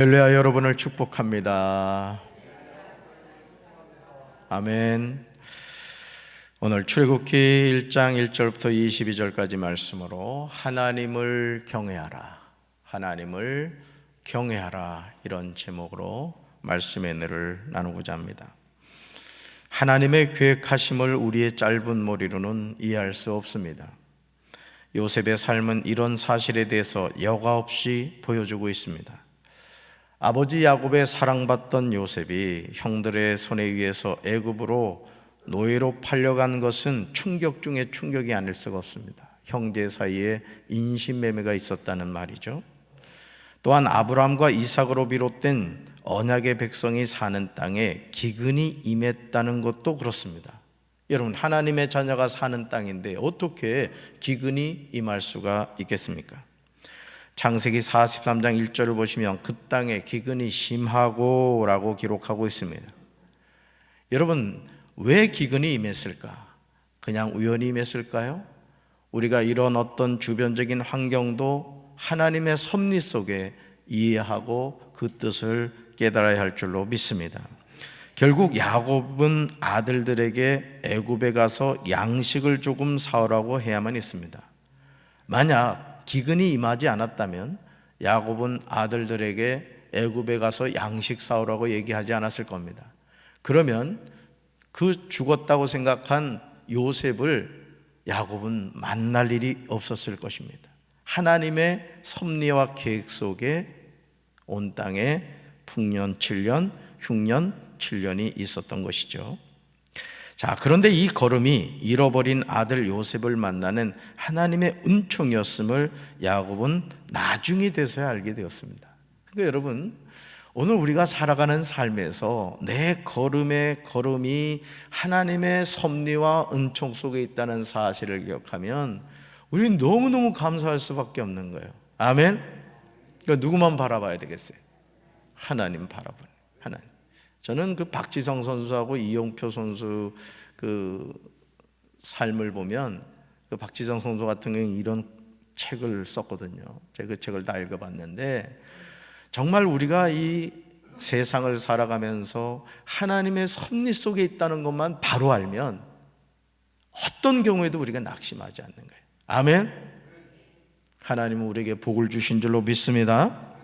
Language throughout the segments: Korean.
할렐루야. 여러분을 축복합니다. 아멘. 오늘 출애굽기 1장 1절부터 22절까지 말씀으로 하나님을 경외하라, 하나님을 경외하라, 이런 제목으로 말씀의 은혜를 나누고자 합니다. 하나님의 계획하심을 우리의 짧은 머리로는 이해할 수 없습니다. 요셉의 삶은 이런 사실에 대해서 여과 없이 보여주고 있습니다. 아버지 야곱의 사랑받던 요셉이 형들의 손에 의해서 애굽으로 노예로 팔려간 것은 충격 중에 충격이 아닐 수가 없습니다. 형제 사이에 인신매매가 있었다는 말이죠. 또한 아브라함과 이삭으로 비롯된 언약의 백성이 사는 땅에 기근이 임했다는 것도 그렇습니다. 여러분, 하나님의 자녀가 사는 땅인데 어떻게 기근이 임할 수가 있겠습니까? 창세기 43장 1절을 보시면 그 땅에 기근이 심하고 라고 기록하고 있습니다. 여러분, 왜 기근이 임했을까? 그냥 우연히 임했을까요? 우리가 이런 어떤 주변적인 환경도 하나님의 섭리 속에 이해하고 그 뜻을 깨달아야 할 줄로 믿습니다. 결국 야곱은 아들들에게 애굽에 가서 양식을 조금 사오라고 해야만 했습니다. 만약 기근이 임하지 않았다면 야곱은 아들들에게 애굽에 가서 양식 사오라고 얘기하지 않았을 겁니다. 그러면 그 죽었다고 생각한 요셉을 야곱은 만날 일이 없었을 것입니다. 하나님의 섭리와 계획 속에 온 땅에 풍년 7년, 흉년 7년이 있었던 것이죠. 자, 그런데 이 걸음이 잃어버린 아들 요셉을 만나는 하나님의 은총이었음을 야곱은 나중에 돼서야 알게 되었습니다. 그러니까 여러분, 오늘 우리가 살아가는 삶에서 내 걸음의 걸음이 하나님의 섭리와 은총 속에 있다는 사실을 기억하면 우리는 너무너무 감사할 수밖에 없는 거예요. 아멘? 그러니까 누구만 바라봐야 되겠어요? 하나님 바라보는 하나님. 저는 그 박지성 선수하고 이용표 선수 그 삶을 보면 그 박지성 선수 같은 경우는 이런 책을 썼거든요. 제가 그 책을 다 읽어봤는데 정말 우리가 이 세상을 살아가면서 하나님의 섭리 속에 있다는 것만 바로 알면 어떤 경우에도 우리가 낙심하지 않는 거예요. 아멘. 하나님은 우리에게 복을 주신 줄로 믿습니다.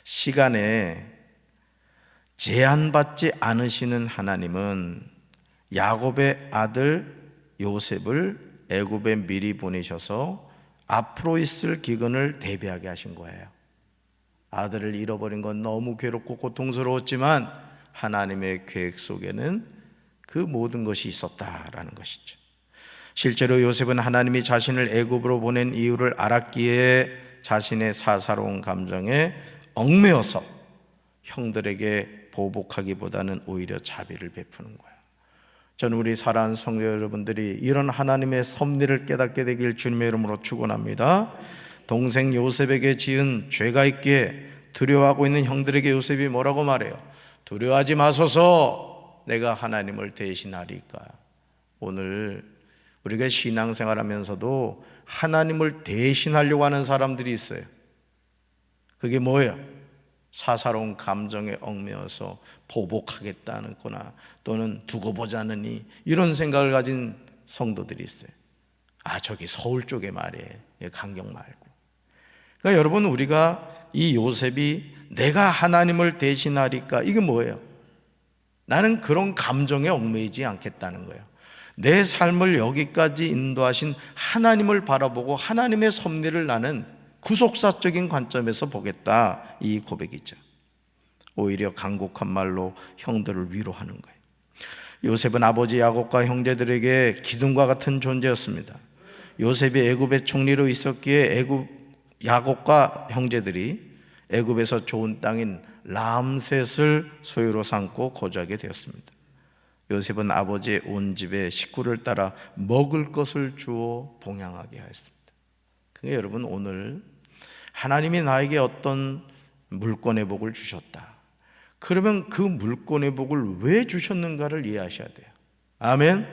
시간에 제한받지 않으시는 하나님은 야곱의 아들 요셉을 애굽에 미리 보내셔서 앞으로 있을 기근을 대비하게 하신 거예요. 아들을 잃어버린 건 너무 괴롭고 고통스러웠지만 하나님의 계획 속에는 그 모든 것이 있었다라는 것이죠. 실제로 요셉은 하나님이 자신을 애굽으로 보낸 이유를 알았기에 자신의 사사로운 감정에 얽매여서 형들에게 보복하기보다는 오히려 자비를 베푸는 거예요. 저는 우리 사랑하는 성도 여러분들이 이런 하나님의 섭리를 깨닫게 되길 주님의 이름으로 축원합니다. 동생 요셉에게 지은 죄가 있기에 두려워하고 있는 형들에게 요셉이 뭐라고 말해요? 두려워하지 마소서, 내가 하나님을 대신하리까. 오늘 우리가 신앙생활하면서도 하나님을 대신하려고 하는 사람들이 있어요. 그게 뭐예요? 사사로운 감정에 얽매여서 보복하겠다는 거나 또는 두고 보자느니 이런 생각을 가진 성도들이 있어요. 아, 저기 서울 쪽에 말이에요. 강경 말고. 그러니까 여러분, 우리가 이 요셉이 내가 하나님을 대신하리까, 이게 뭐예요? 나는 그런 감정에 얽매이지 않겠다는 거예요. 내 삶을 여기까지 인도하신 하나님을 바라보고 하나님의 섭리를 나는 구속사적인 관점에서 보겠다, 이 고백이죠. 오히려 간곡한 말로 형들을 위로하는 거예요. 요셉은 아버지 야곱과 형제들에게 기둥과 같은 존재였습니다. 요셉이 애굽의 총리로 있었기에 야곱과 형제들이 애굽에서 좋은 땅인 람셋을 소유로 삼고 거주하게 되었습니다. 요셉은 아버지의 온 집에 식구를 따라 먹을 것을 주어 봉양하게 하였습니다. 그게 여러분, 오늘 하나님이 나에게 어떤 물권의 복을 주셨다. 그러면 그 물권의 복을 왜 주셨는가를 이해하셔야 돼요. 아멘.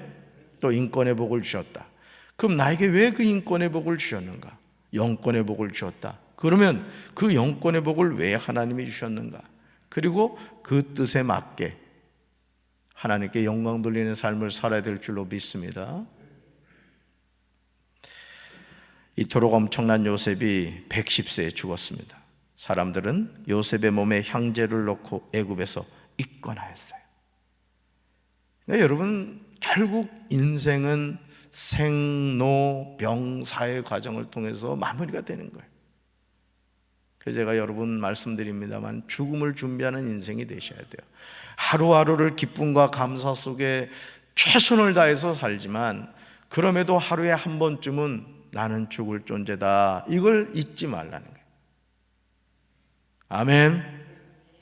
또 인권의 복을 주셨다. 그럼 나에게 왜 그 인권의 복을 주셨는가? 영권의 복을 주셨다. 그러면 그 영권의 복을 왜 하나님이 주셨는가? 그리고 그 뜻에 맞게 하나님께 영광 돌리는 삶을 살아야 될 줄로 믿습니다. 이토록 엄청난 요셉이 110세에 죽었습니다. 사람들은 요셉의 몸에 향제를 넣고 애굽에서 입건하였어요. 그러니까 여러분, 결국 인생은 생로병사의 과정을 통해서 마무리가 되는 거예요. 그래서 제가 여러분 말씀드립니다만, 죽음을 준비하는 인생이 되셔야 돼요. 하루하루를 기쁨과 감사 속에 최선을 다해서 살지만, 그럼에도 하루에 한 번쯤은 나는 죽을 존재다, 이걸 잊지 말라는 거예요. 아멘.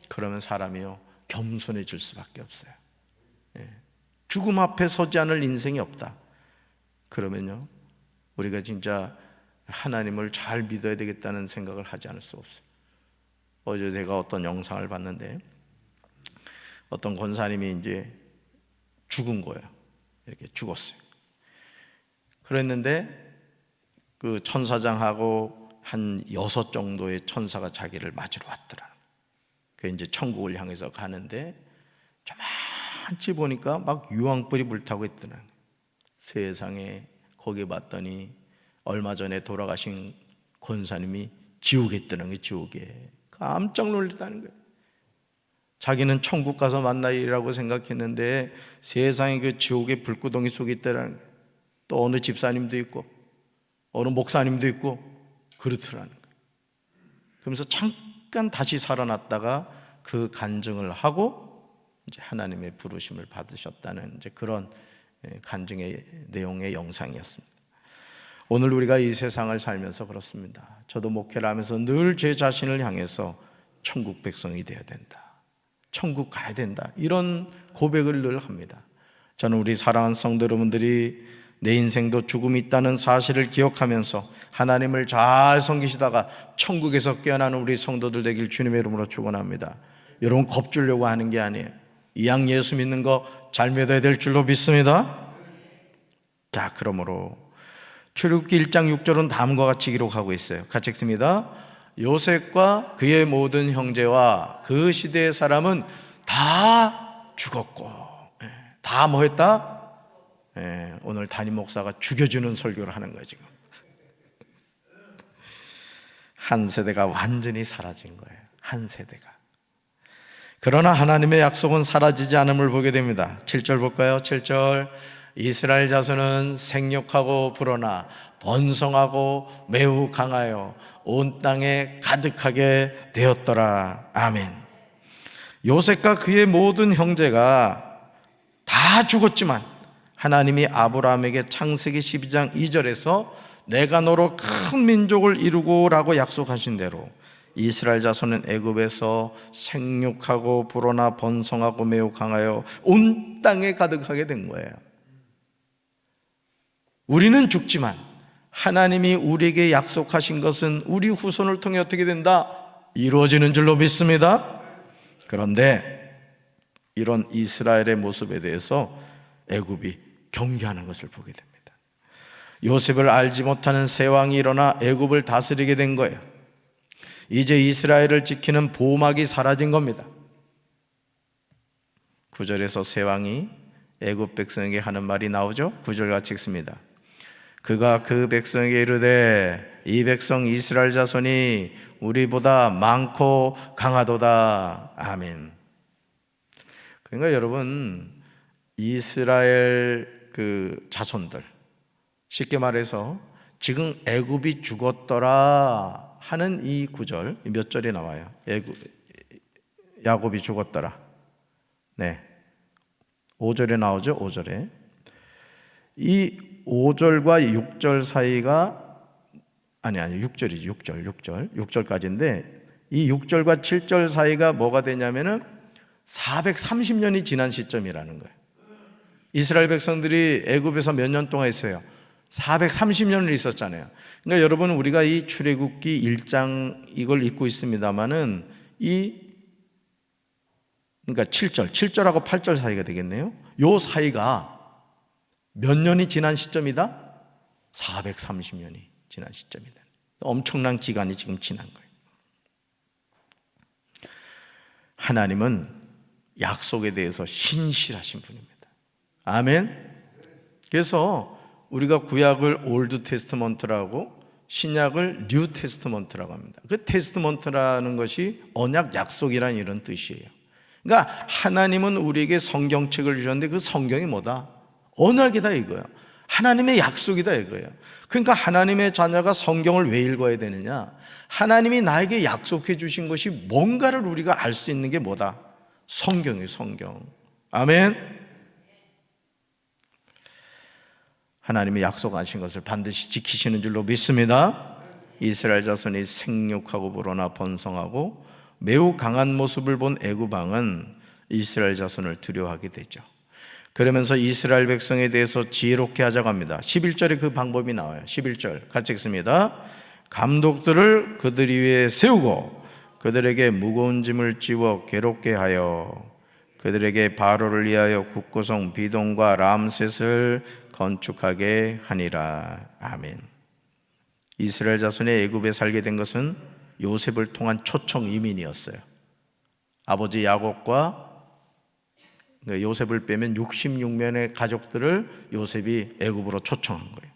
그러면 사람이요, 겸손해질 수밖에 없어요. 죽음 앞에 서지 않을 인생이 없다. 그러면요, 우리가 진짜 하나님을 잘 믿어야 되겠다는 생각을 하지 않을 수 없어요. 어제 제가 어떤 영상을 봤는데, 어떤 권사님이 이제 죽은 거예요. 이렇게 죽었어요. 그랬는데 그 천사장하고 한 6 정도의 천사가 자기를 맞으러 왔더라. 그 이제 천국을 향해서 가는데 저만치 보니까 막 유황불이 불타고 있더라. 세상에, 거기 봤더니 얼마 전에 돌아가신 권사님이 지옥에 있더라는 거예요. 지옥에. 깜짝 놀랐다는 거예요. 자기는 천국 가서 만나리라고 생각했는데 세상에 그 지옥의 불구덩이 속에 있더라는 거예요. 또 어느 집사님도 있고 어느 목사님도 있고 그렇더라는 거예요. 그러면서 잠깐 다시 살아났다가 그 간증을 하고 이제 하나님의 부르심을 받으셨다는 이제 그런 간증의 내용의 영상이었습니다. 오늘 우리가 이 세상을 살면서 그렇습니다. 저도 목회를 하면서 늘 제 자신을 향해서 천국 백성이 되어야 된다, 천국 가야 된다, 이런 고백을 늘 합니다. 저는 우리 사랑하는 성도 여러분들이 내 인생도 죽음이 있다는 사실을 기억하면서 하나님을 잘 섬기시다가 천국에서 깨어나는 우리 성도들 되길 주님의 이름으로 축원합니다. 여러분, 겁주려고 하는 게 아니에요. 이왕 예수 믿는 거 잘 믿어야 될 줄로 믿습니다. 자, 그러므로 출애굽기 1장 6절은 다음과 같이 기록하고 있어요. 같이 읽습니다. 요셉과 그의 모든 형제와 그 시대의 사람은 다 죽었고, 다 뭐 했다? 오늘 담임 목사가 죽여주는 설교를 하는 거예요. 지금 한 세대가 완전히 사라진 거예요. 한 세대가. 그러나 하나님의 약속은 사라지지 않음을 보게 됩니다. 7절 볼까요? 7절. 이스라엘 자손은 생육하고 불어나 번성하고 매우 강하여 온 땅에 가득하게 되었더라. 아멘. 요셉과 그의 모든 형제가 다 죽었지만 하나님이 아브라함에게 창세기 12장 2절에서 내가 너로 큰 민족을 이루고 라고 약속하신 대로 이스라엘 자손은 애굽에서 생육하고 불어나 번성하고 매우 강하여 온 땅에 가득하게 된 거예요. 우리는 죽지만 하나님이 우리에게 약속하신 것은 우리 후손을 통해 어떻게 된다? 이루어지는 줄로 믿습니다. 그런데 이런 이스라엘의 모습에 대해서 애굽이 경계하는 것을 보게 됩니다. 요셉을 알지 못하는 새 왕이 일어나 애굽을 다스리게 된 거예요. 이제 이스라엘을 지키는 보호막이 사라진 겁니다. 9절에서 새 왕이 애굽 백성에게 하는 말이 나오죠. 9절 같이 읽습니다. 그가 그 백성에게 이르되 이 백성 이스라엘 자손이 우리보다 많고 강하도다. 아멘. 그러니까 여러분, 이스라엘 그 자손들, 쉽게 말해서 지금 애굽이 죽었더라 하는 이 구절 몇 절에 나와요? 야곱이 죽었더라. 네, 5절에 나오죠. 5절에. 이 5절과 6절 사이가 아니 6절이죠. 6절까지인데 이 6절과 7절 사이가 뭐가 되냐면은 430년이 지난 시점이라는 거예요. 이스라엘 백성들이 애굽에서 몇 년 동안 있어요? 430년을 있었잖아요. 그러니까 여러분, 우리가 이 출애굽기 1장 이걸 읽고 있습니다만은 그러니까 7절하고 8절 사이가 되겠네요. 요 사이가 몇 년이 지난 시점이다? 430년이 지난 시점이다. 엄청난 기간이 지금 지난 거예요. 하나님은 약속에 대해서 신실하신 분입니다. 아멘. 그래서 우리가 구약을 올드 테스트먼트라고 신약을 뉴 테스트먼트라고 합니다. 그 테스트먼트라는 것이 언약, 약속이라는 이런 뜻이에요. 그러니까 하나님은 우리에게 성경책을 주셨는데 그 성경이 뭐다? 언약이다 이거야. 하나님의 약속이다 이거야. 그러니까 하나님의 자녀가 성경을 왜 읽어야 되느냐? 하나님이 나에게 약속해 주신 것이 뭔가를 우리가 알 수 있는 게 뭐다? 성경이에요, 성경. 아멘. 하나님이 약속하신 것을 반드시 지키시는 줄로 믿습니다. 이스라엘 자손이 생육하고 불어나 번성하고 매우 강한 모습을 본 애굽 왕은 이스라엘 자손을 두려워하게 되죠. 그러면서 이스라엘 백성에 대해서 지혜롭게 하자고 합니다. 11절에 그 방법이 나와요. 11절 같이 읽습니다. 감독들을 그들 위에 세우고 그들에게 무거운 짐을 지워 괴롭게 하여 그들에게 바로를 위하여 국고성 비동과 람셋을 건축하게 하니라. 아멘. 이스라엘 자손이 애굽에 살게 된 것은 요셉을 통한 초청 이민이었어요. 아버지 야곱과 요셉을 빼면 66명의 가족들을 요셉이 애굽으로 초청한 거예요.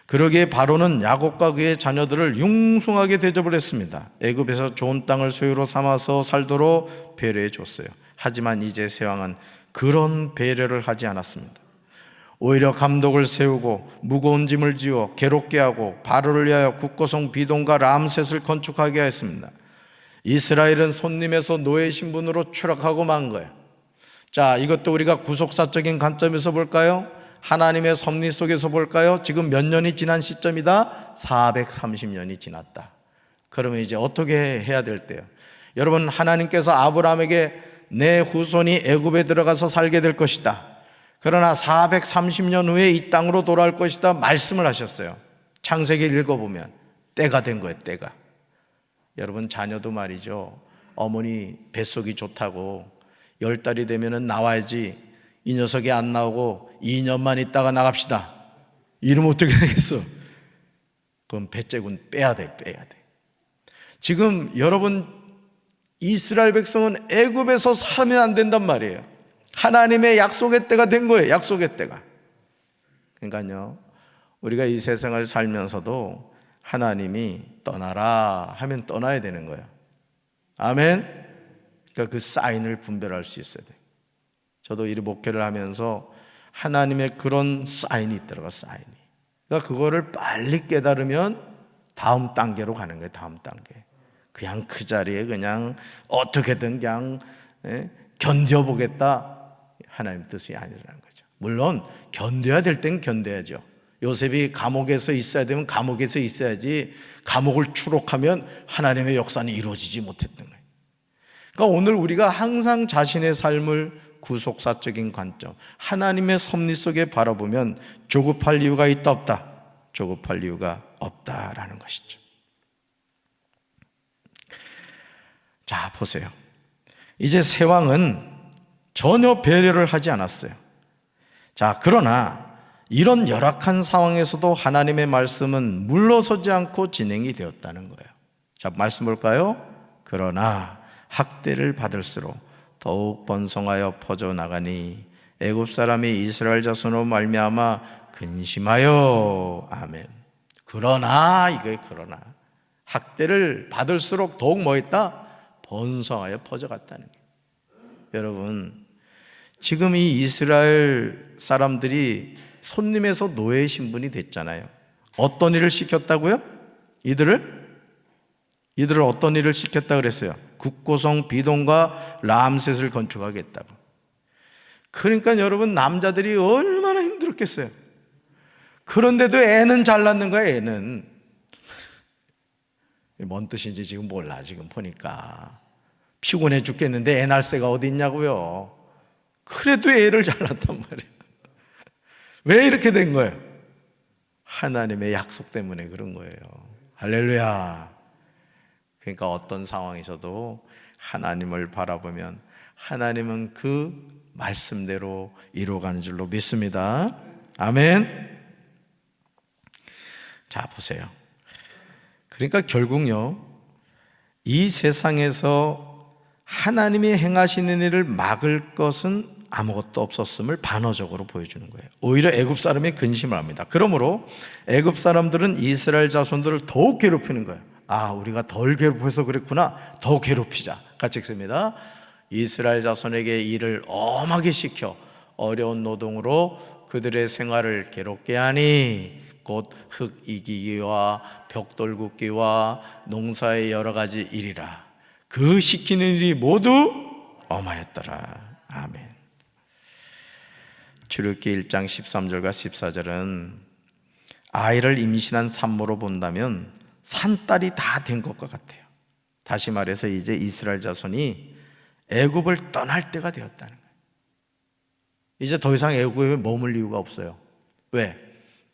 그러기에 바로는 야곱과 그의 자녀들을 융숭하게 대접을 했습니다. 애굽에서 좋은 땅을 소유로 삼아서 살도록 배려해 줬어요. 하지만 이제 새 왕은 그런 배려를 하지 않았습니다. 오히려 감독을 세우고 무거운 짐을 지워 괴롭게 하고 바로를 위하여 국고성 비동과 람셋을 건축하게 했습니다. 이스라엘은 손님에서 노예 신분으로 추락하고 만 거예요. 자, 이것도 우리가 구속사적인 관점에서 볼까요? 하나님의 섭리 속에서 볼까요? 지금 몇 년이 지난 시점이다? 430년이 지났다. 그러면 이제 어떻게 해야 될 때요? 여러분, 하나님께서 아브라함에게 내 후손이 애굽에 들어가서 살게 될 것이다. 그러나 430년 후에 이 땅으로 돌아올 것이다 말씀을 하셨어요. 창세기 읽어보면 때가 된 거예요. 때가. 여러분, 자녀도 말이죠, 어머니 뱃속이 좋다고 10달이 되면 나와야지, 이 녀석이 안 나오고 2년만 있다가 나갑시다 이러면 어떻게 되겠어? 그럼 배째군 빼야 돼. 지금 여러분, 이스라엘 백성은 애굽에서 살면 안 된단 말이에요. 하나님의 약속의 때가 된 거예요. 약속의 때가. 그러니까요, 우리가 이 세상을 살면서도 하나님이 떠나라 하면 떠나야 되는 거예요. 아멘. 그러니까 그 사인을 분별할 수 있어야 돼요. 저도 이 목회를 하면서 하나님의 그런 사인이 있더라고요. 사인이. 그러니까 그거를 빨리 깨달으면 다음 단계로 가는 거예요. 다음 단계. 그냥 그 자리에 그냥 어떻게든 그냥 견뎌보겠다, 하나님 뜻이 아니라는 거죠. 물론 견뎌야 될 땐 견뎌야죠. 요셉이 감옥에서 있어야 되면 감옥에서 있어야지, 감옥을 추록하면 하나님의 역사는 이루어지지 못했던 거예요. 그러니까 오늘 우리가 항상 자신의 삶을 구속사적인 관점, 하나님의 섭리 속에 바라보면 조급할 이유가 있다 없다? 조급할 이유가 없다라는 것이죠. 자, 보세요. 이제 새 왕은 전혀 배려를 하지 않았어요. 자, 그러나 이런 열악한 상황에서도 하나님의 말씀은 물러서지 않고 진행이 되었다는 거예요. 자, 말씀 볼까요? 그러나 학대를 받을수록 더욱 번성하여 퍼져나가니 애굽 사람이 이스라엘 자손으로 말미암아 근심하여. 아멘. 그러나, 이거예요. 그러나 학대를 받을수록 더욱 뭐 했다? 번성하여 퍼져갔다는 거예요. 여러분, 지금 이 이스라엘 사람들이 손님에서 노예 신분이 됐잖아요. 어떤 일을 시켰다고요? 이들을 어떤 일을 시켰다 그랬어요? 국고성 비동과 람셋을 건축하겠다고. 그러니까 여러분, 남자들이 얼마나 힘들었겠어요. 그런데도 애는 잘 낳는 거야. 애는 뭔 뜻인지 지금 몰라. 지금 보니까 피곤해 죽겠는데 애 낳을 새가 어디 있냐고요. 그래도 애를 잘 낳단 말이에요. 왜 이렇게 된 거예요? 하나님의 약속 때문에 그런 거예요. 할렐루야. 그러니까 어떤 상황에서도 하나님을 바라보면 하나님은 그 말씀대로 이루어가는 줄로 믿습니다. 아멘. 자, 보세요. 그러니까 결국요, 이 세상에서 하나님이 행하시는 일을 막을 것은 아무것도 없었음을 반어적으로 보여주는 거예요. 오히려 애굽 사람이 근심을 합니다. 그러므로 애굽 사람들은 이스라엘 자손들을 더욱 괴롭히는 거예요. 아, 우리가 덜 괴롭혀서 그랬구나, 더 괴롭히자. 같이 읽습니다. 이스라엘 자손에게 일을 엄하게 시켜 어려운 노동으로 그들의 생활을 괴롭게 하니 곧 흙 이기기와 벽돌 굽기와 농사의 여러 가지 일이라. 그 시키는 일이 모두 엄하였더라. 아멘. 출애굽기 1장 13절과 14절은 아이를 임신한 산모로 본다면 산딸이 다 된 것과 같아요. 다시 말해서 이제 이스라엘 자손이 애굽을 떠날 때가 되었다는 거예요. 이제 더 이상 애굽에 머물 이유가 없어요. 왜?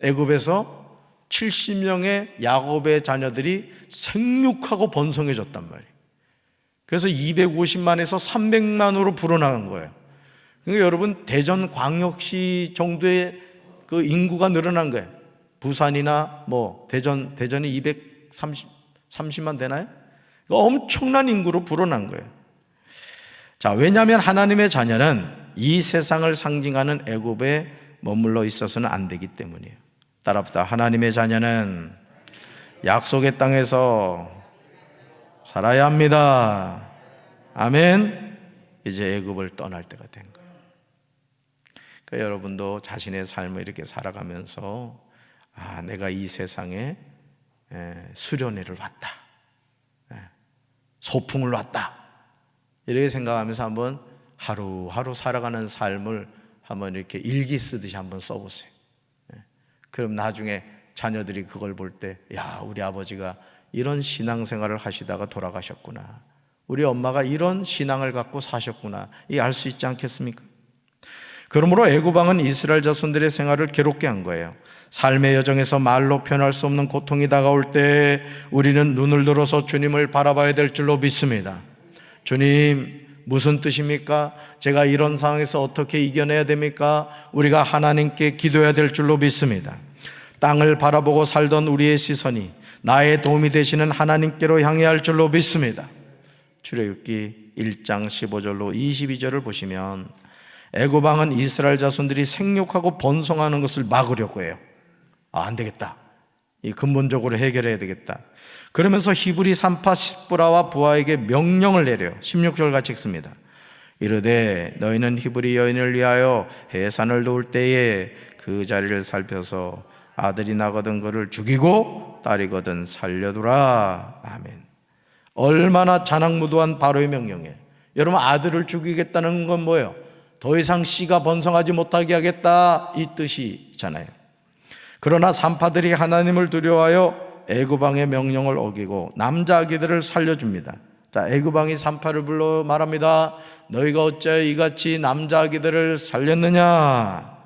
애굽에서 70명의 야곱의 자녀들이 생육하고 번성해졌단 말이에요. 그래서 250만에서 300만으로 불어나간 거예요. 그러니까 여러분, 대전 광역시 정도의 그 인구가 늘어난 거예요. 부산이나 대전이 230만 되나요? 엄청난 인구로 불어난 거예요. 자, 왜냐하면 하나님의 자녀는 이 세상을 상징하는 애굽에 머물러 있어서는 안 되기 때문이에요. 따라붙다. 하나님의 자녀는 약속의 땅에서 살아야 합니다. 아멘. 이제 애굽을 떠날 때가 된 거예요. 그러니까 여러분도 자신의 삶을 이렇게 살아가면서 내가 이 세상에 수련회를 왔다, 소풍을 왔다, 이렇게 생각하면서 한번 하루하루 살아가는 삶을 한번 이렇게 일기 쓰듯이 한번 써보세요. 그럼 나중에 자녀들이 그걸 볼 때, 야, 우리 아버지가 이런 신앙생활을 하시다가 돌아가셨구나, 우리 엄마가 이런 신앙을 갖고 사셨구나, 이 알 수 있지 않겠습니까? 그러므로 애굽 왕은 이스라엘 자손들의 생활을 괴롭게 한 거예요. 삶의 여정에서 말로 표현할 수 없는 고통이 다가올 때 우리는 눈을 들어서 주님을 바라봐야 될 줄로 믿습니다. 주님, 무슨 뜻입니까? 제가 이런 상황에서 어떻게 이겨내야 됩니까? 우리가 하나님께 기도해야 될 줄로 믿습니다. 땅을 바라보고 살던 우리의 시선이 나의 도움이 되시는 하나님께로 향해야 할 줄로 믿습니다. 출애굽기 1장 15절로 22절을 보시면 애굽 왕은 이스라엘 자손들이 생육하고 번성하는 것을 막으려고 해요. 안 되겠다, 이 근본적으로 해결해야 되겠다. 그러면서 히브리 산파 십브라와 부하에게 명령을 내려요. 16절 같이 읽습니다. 이르되 너희는 히브리 여인을 위하여 해산을 놓을 때에 그 자리를 살펴서 아들이 나거든 그를 죽이고 딸이거든 살려두라. 아멘. 얼마나 자랑무도한 바로의 명령이에요. 여러분, 아들을 죽이겠다는 건 뭐예요? 더 이상 씨가 번성하지 못하게 하겠다, 이 뜻이잖아요. 그러나 산파들이 하나님을 두려워하여 애굽 왕의 명령을 어기고 남자 아기들을 살려줍니다. 자, 애굽 왕이 산파를 불러 말합니다. 너희가 어찌하여 이같이 남자 아기들을 살렸느냐?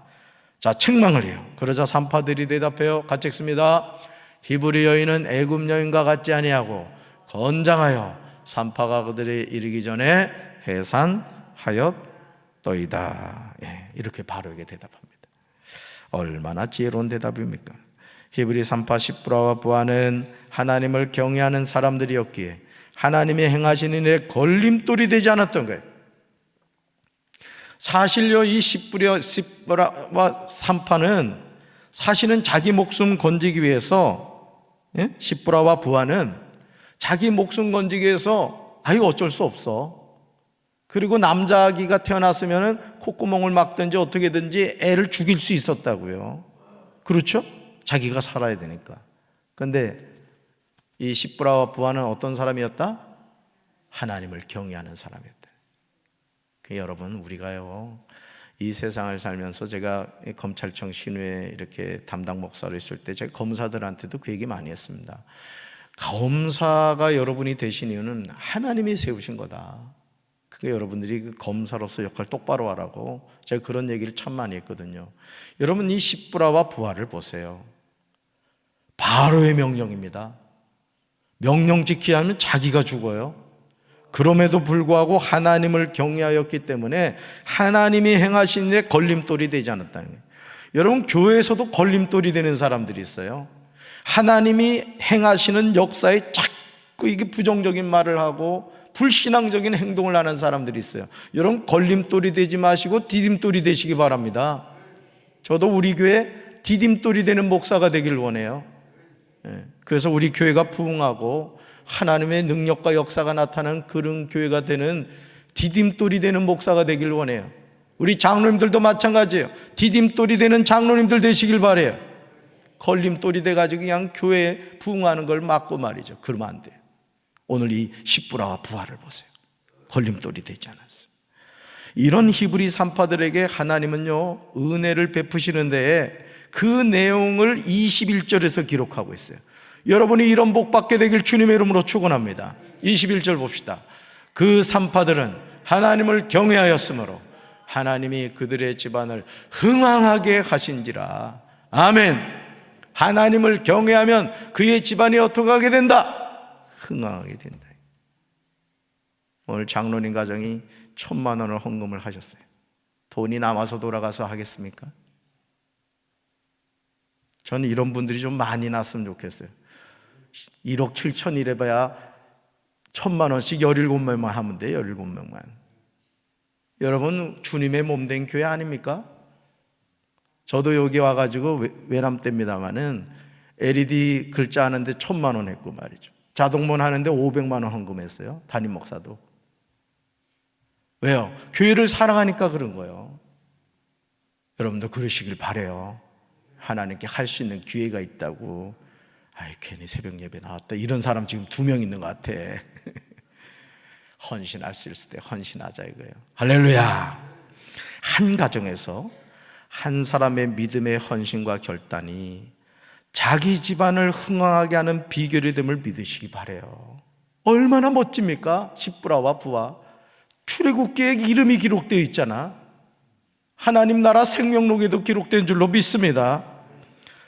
자, 책망을 해요. 그러자 산파들이 대답해요. 같이 읽습니다. 히브리 여인은 애굽 여인과 같지 아니하고 건장하여 산파가 그들에 이르기 전에 해산하였더이다. 이렇게 바로에게 대답합니다. 얼마나 지혜로운 대답입니까? 히브리 산파 십브라와 부하는 하나님을 경외하는 사람들이었기에 하나님이 행하시는 일에 걸림돌이 되지 않았던 거예요. 사실요, 이 십브라와 산파는 사실은 자기 목숨 건지기 위해서, 십브라와 부하는 자기 목숨 건지기 위해서 어쩔 수 없어. 그리고 남자 아기가 태어났으면 콧구멍을 막든지 어떻게든지 애를 죽일 수 있었다고요. 그렇죠? 자기가 살아야 되니까. 그런데 이 십브라와 부하는 어떤 사람이었다? 하나님을 경외하는 사람이었다. 여러분, 우리가요, 이 세상을 살면서 제가 검찰청 신우에 이렇게 담당 목사로 있을 때 제가 검사들한테도 그 얘기 많이 했습니다. 검사가 여러분이 되신 이유는 하나님이 세우신 거다. 그게 여러분들이 그 검사로서 역할 똑바로 하라고 제가 그런 얘기를 참 많이 했거든요. 여러분, 이 십브라와 부하를 보세요. 바로의 명령입니다. 명령 지키지 않으면 자기가 죽어요. 그럼에도 불구하고 하나님을 경외하였기 때문에 하나님이 행하신 일에 걸림돌이 되지 않았다는 거예요. 여러분, 교회에서도 걸림돌이 되는 사람들이 있어요. 하나님이 행하시는 역사에 자꾸 이게 부정적인 말을 하고 불신앙적인 행동을 하는 사람들이 있어요. 여러분, 걸림돌이 되지 마시고 디딤돌이 되시기 바랍니다. 저도 우리 교회 디딤돌이 되는 목사가 되길 원해요. 그래서 우리 교회가 부흥하고 하나님의 능력과 역사가 나타나는 그런 교회가 되는 디딤돌이 되는 목사가 되길 원해요. 우리 장로님들도 마찬가지예요. 디딤돌이 되는 장로님들 되시길 바라요. 걸림돌이 돼가지고 그냥 교회에 부흥하는 걸 막고 말이죠. 그러면 안 돼요. 오늘 이 십부라와 부하를 보세요. 걸림돌이 되지 않았어요. 이런 히브리 산파들에게 하나님은요, 은혜를 베푸시는데 그 내용을 21절에서 기록하고 있어요. 여러분이 이런 복 받게 되길 주님의 이름으로 축원합니다. 21절 봅시다. 그 산파들은 하나님을 경외하였으므로 하나님이 그들의 집안을 흥왕하게 하신지라. 아멘. 하나님을 경외하면 그의 집안이 어떻게 하게 된다? 흥왕하게 된다. 오늘 장로님 가정이 1,000만 원을 헌금을 하셨어요. 돈이 남아서 돌아가서 하겠습니까? 저는 이런 분들이 좀 많이 났으면 좋겠어요. 1억 7천 이래봐야 1,000만 원씩 17명만 하면 돼요. 17명만. 여러분, 주님의 몸된 교회 아닙니까? 저도 여기 와가지고 외남 때입니다마는 LED 글자 하는데 1,000만 원 했고 말이죠. 자동문 하는데 500만 원 헌금했어요. 담임 목사도. 왜요? 교회를 사랑하니까 그런 거예요. 여러분도 그러시길 바라요. 하나님께 할 수 있는 기회가 있다고. 아이, 괜히 새벽 예배 나왔다. 이런 사람 지금 2명 있는 것 같아. 헌신할 수 있을 때 헌신하자 이거예요. 할렐루야. 한 가정에서 한 사람의 믿음의 헌신과 결단이 자기 집안을 흥왕하게 하는 비결이 됨을 믿으시기 바라요. 얼마나 멋집니까? 십부라와 부하. 출애굽기에 이름이 기록되어 있잖아. 하나님 나라 생명록에도 기록된 줄로 믿습니다.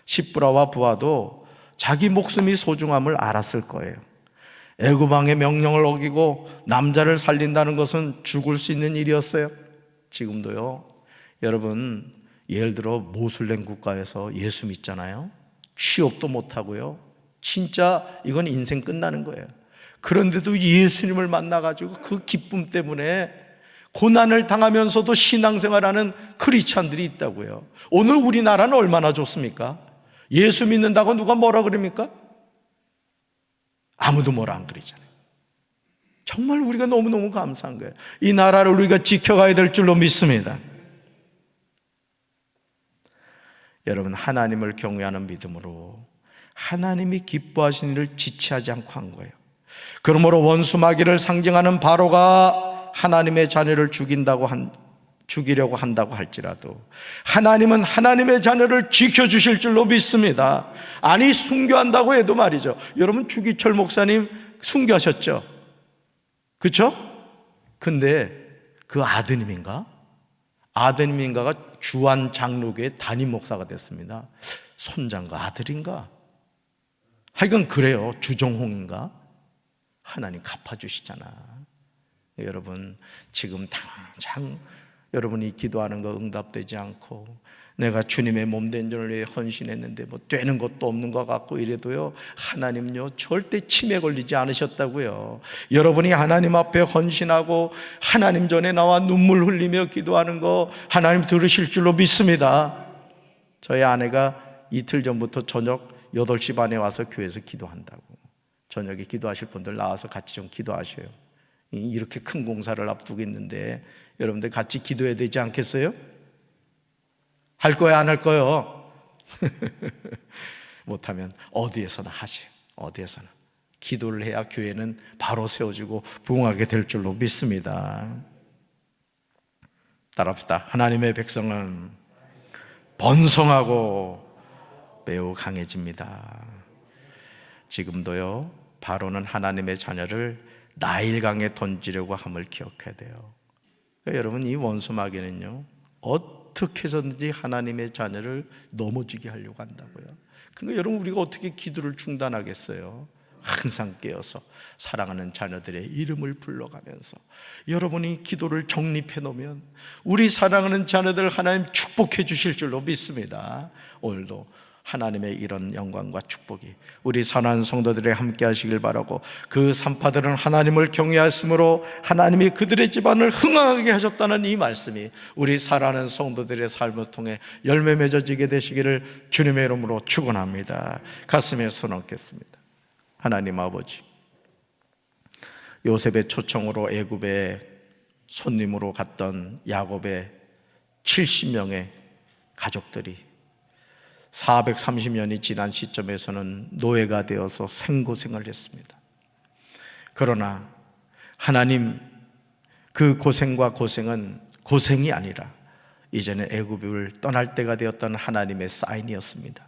십부라와 부하도 자기 목숨이 소중함을 알았을 거예요. 애굽 왕의 명령을 어기고 남자를 살린다는 것은 죽을 수 있는 일이었어요. 지금도요. 여러분, 예를 들어 모슬렘 국가에서 예수 믿잖아요. 취업도 못하고요. 진짜 이건 인생 끝나는 거예요. 그런데도 예수님을 만나가지고 그 기쁨 때문에 고난을 당하면서도 신앙생활하는 크리스찬들이 있다고요. 오늘 우리나라는 얼마나 좋습니까? 예수 믿는다고 누가 뭐라 그럽니까? 아무도 뭐라 안 그러잖아요. 정말 우리가 너무너무 감사한 거예요. 이 나라를 우리가 지켜가야 될 줄로 믿습니다. 여러분, 하나님을 경외하는 믿음으로 하나님이 기뻐하신 일을 지체하지 않고 한 거예요. 그러므로 원수 마귀를 상징하는 바로가 하나님의 자녀를 죽이려고 한다고 할지라도 하나님은 하나님의 자녀를 지켜주실 줄로 믿습니다. 아니, 순교한다고 해도 말이죠. 여러분, 주기철 목사님 순교하셨죠? 그렇죠? 근데 그 아드님인가가 주한 장로교의 담임 목사가 됐습니다. 손자인가 아들인가? 하여간 그래요. 주정홍인가? 하나님 갚아주시잖아. 여러분, 지금 당장 여러분이 기도하는 거 응답되지 않고 내가 주님의 몸된 전을 위해 헌신했는데 뭐 되는 것도 없는 것 같고 이래도요, 하나님요 절대 치매 걸리지 않으셨다고요. 여러분이 하나님 앞에 헌신하고 하나님 전에 나와 눈물 흘리며 기도하는 거 하나님 들으실 줄로 믿습니다. 저희 아내가 이틀 전부터 저녁 8시 반에 와서 교회에서 기도한다고. 저녁에 기도하실 분들 나와서 같이 좀 기도하셔요. 이렇게 큰 공사를 앞두고 있는데 여러분들 같이 기도해야 되지 않겠어요? 할 거야, 안 할 거요? 못하면 어디에서나 하세요. 어디에서나. 기도를 해야 교회는 바로 세워지고 부흥하게 될 줄로 믿습니다. 따라합시다. 하나님의 백성은 번성하고 매우 강해집니다. 지금도요, 바로는 하나님의 자녀를 나일강에 던지려고 함을 기억해야 돼요. 그러니까 여러분, 이 원수 마귀는요 어떻게 해서든지 하나님의 자녀를 넘어지게 하려고 한다고요. 그러니까 여러분, 우리가 어떻게 기도를 중단하겠어요? 항상 깨어서 사랑하는 자녀들의 이름을 불러가면서 여러분이 기도를 정립해 놓으면 우리 사랑하는 자녀들 하나님 축복해 주실 줄로 믿습니다. 오늘도 하나님의 이런 영광과 축복이 우리 사랑하는 성도들에 함께 하시길 바라고, 그 산파들은 하나님을 경외하였으므로 하나님이 그들의 집안을 흥황하게 하셨다는 이 말씀이 우리 사랑하는 성도들의 삶을 통해 열매 맺어지게 되시기를 주님의 이름으로 축원합니다. 가슴에 손 얹겠습니다. 하나님 아버지, 요셉의 초청으로 애굽에 손님으로 갔던 야곱의 70명의 가족들이 430년이 지난 시점에서는 노예가 되어서 생고생을 했습니다. 그러나 하나님, 그 고생과 고생은 고생이 아니라 이제는 애굽을 떠날 때가 되었던 하나님의 사인이었습니다.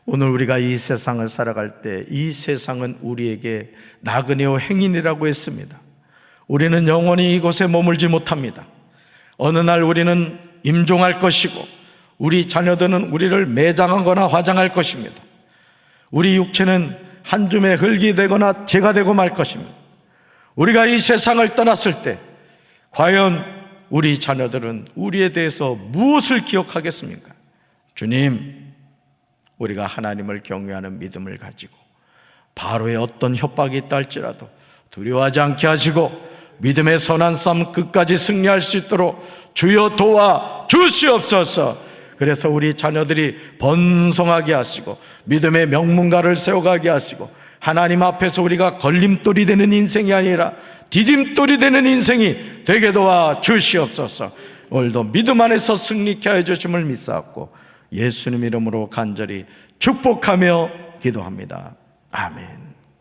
오늘 우리가 이 세상을 살아갈 때 이 세상은 우리에게 나그네요 행인이라고 했습니다. 우리는 영원히 이곳에 머물지 못합니다. 어느 날 우리는 임종할 것이고 우리 자녀들은 우리를 매장하거나 화장할 것입니다. 우리 육체는 한 줌의 흙이 되거나 재가 되고 말 것입니다. 우리가 이 세상을 떠났을 때 과연 우리 자녀들은 우리에 대해서 무엇을 기억하겠습니까? 주님, 우리가 하나님을 경외하는 믿음을 가지고 바로의 어떤 협박이 있다 할지라도 두려워하지 않게 하시고 믿음의 선한 싸움 끝까지 승리할 수 있도록 주여 도와 주시옵소서. 그래서 우리 자녀들이 번성하게 하시고 믿음의 명문가를 세워가게 하시고 하나님 앞에서 우리가 걸림돌이 되는 인생이 아니라 디딤돌이 되는 인생이 되게 도와 주시옵소서. 오늘도 믿음 안에서 승리케 하여 주심을 믿사옵고 예수님 이름으로 간절히 축복하며 기도합니다. 아멘.